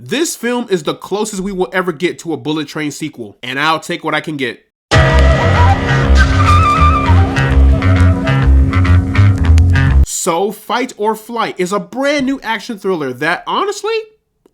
This film is the closest we will ever get to a Bullet Train sequel, and I'll take what I can get. So, Fight or Flight is a brand new action thriller that, honestly,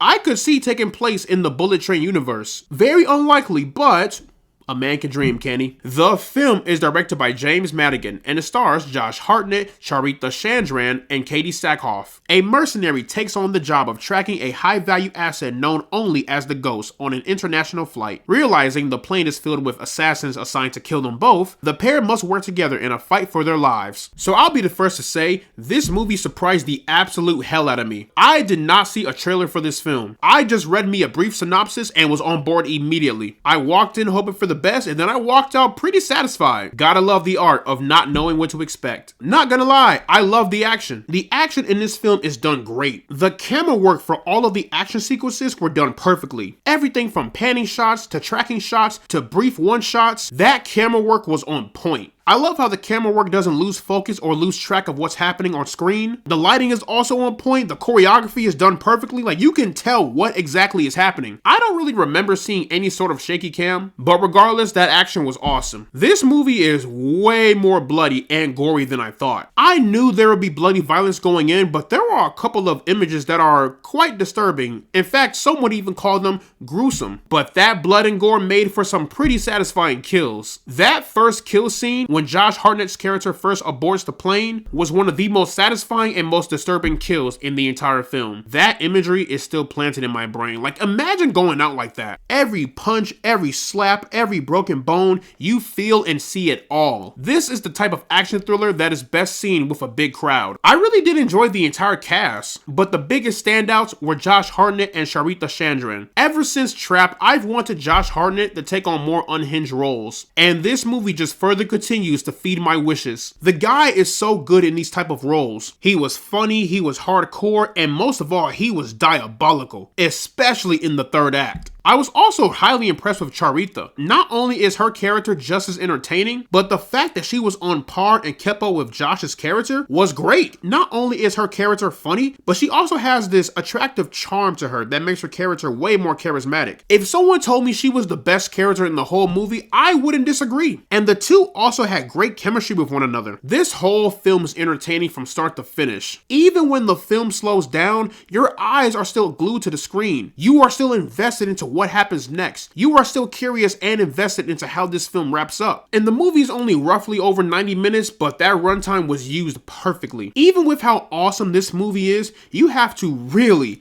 I could see taking place in the Bullet Train universe. Very unlikely, but a man can dream, can he? The film is directed by James Madigan and it stars Josh Hartnett, Charita Chandran, and Katie Sackhoff. A mercenary takes on the job of tracking a high-value asset known only as the Ghost on an international flight. Realizing the plane is filled with assassins assigned to kill them both, the pair must work together in a fight for their lives. So I'll be the first to say, this movie surprised the absolute hell out of me. I did not see a trailer for this film. I just read me a brief synopsis and was on board immediately. I walked in hoping for the best, and then I walked out pretty satisfied. Gotta love the art of not knowing what to expect. Not gonna lie, I love the action. The action in this film is done great. The camera work for all of the action sequences were done perfectly. Everything from panning shots to tracking shots to brief one-shots, that camera work was on point. I love how the camera work doesn't lose focus or lose track of what's happening on screen. The lighting is also on point. The choreography is done perfectly. Like, you can tell what exactly is happening. I don't really remember seeing any sort of shaky cam, but regardless, that action was awesome. This movie is way more bloody and gory than I thought. I knew there would be bloody violence going in, but there are a couple of images that are quite disturbing. In fact, some would even call them gruesome. But that blood and gore made for some pretty satisfying kills. That first kill scene, when Josh Hartnett's character first aborts the plane, was one of the most satisfying and most disturbing kills in the entire film. That imagery is still planted in my brain. Like, imagine going out like that. Every punch, every slap, every broken bone, you feel and see it all. This is the type of action thriller that is best seen with a big crowd. I really did enjoy the entire cast, but the biggest standouts were Josh Hartnett and Charita Chandran. Ever since Trap, I've wanted Josh Hartnett to take on more unhinged roles, and this movie just further continues to feed my wishes. The guy is so good in these type of roles. He was funny, he was hardcore, and most of all, he was diabolical, especially in the third act. I was also highly impressed with Charita. Not only is her character just as entertaining, but the fact that she was on par and kept up with Josh's character was great. Not only is her character funny, but she also has this attractive charm to her that makes her character way more charismatic. If someone told me she was the best character in the whole movie, I wouldn't disagree. And the two also had great chemistry with one another. This whole film is entertaining from start to finish. Even when the film slows down, your eyes are still glued to the screen. You are still invested into what happens next. You are still curious and invested into how this film wraps up. And the movie is only roughly over 90 minutes, but that runtime was used perfectly. Even with how awesome this movie is, you have to really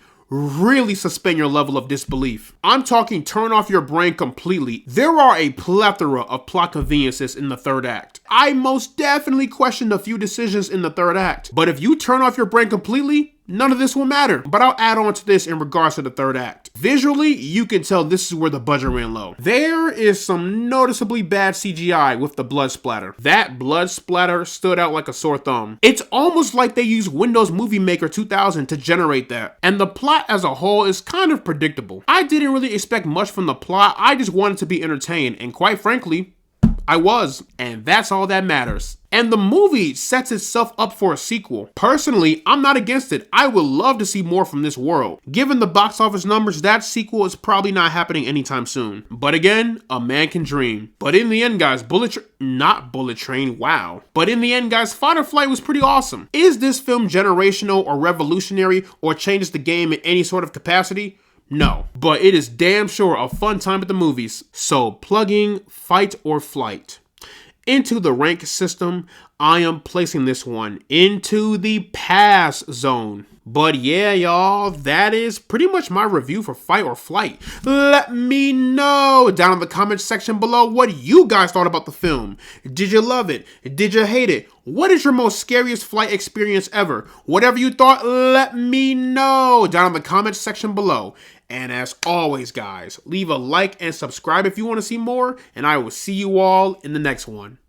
suspend your level of disbelief. I'm talking turn off your brain completely. There are a plethora of plot conveniences in the third act. I most definitely questioned a few decisions in the third act, but if you turn off your brain completely, none of this will matter. But I'll add on to this in regards to the third act. Visually, you can tell this is where the budget ran low. There is some noticeably bad CGI with the blood splatter. That blood splatter stood out like a sore thumb. It's almost like they used Windows Movie Maker 2000 to generate that. And the plot as a whole is kind of predictable. I didn't really expect much from the plot. I just wanted to be entertained, and quite frankly, I was, and that's all that matters. And the movie sets itself up for a sequel. Personally, I'm not against it. I would love to see more from this world. Given the box office numbers, that sequel is probably not happening anytime soon. But again, a man can dream. But in the end, guys, But in the end, guys, Fight or Flight was pretty awesome. Is this film generational or revolutionary or changes the game in any sort of capacity? No, but it is damn sure a fun time at the movies. So plugging Fight or Flight. Into the rank system, I am placing this one into the pass zone. But yeah, y'all, that is pretty much my review for Fight or Flight. Let me know down in the comments section below what you guys thought about the film. Did you love it? Did you hate it? What is your most scariest flight experience ever? Whatever you thought, let me know down in the comments section below. And as always, guys, leave a like and subscribe if you want to see more, and I will see you all in the next one.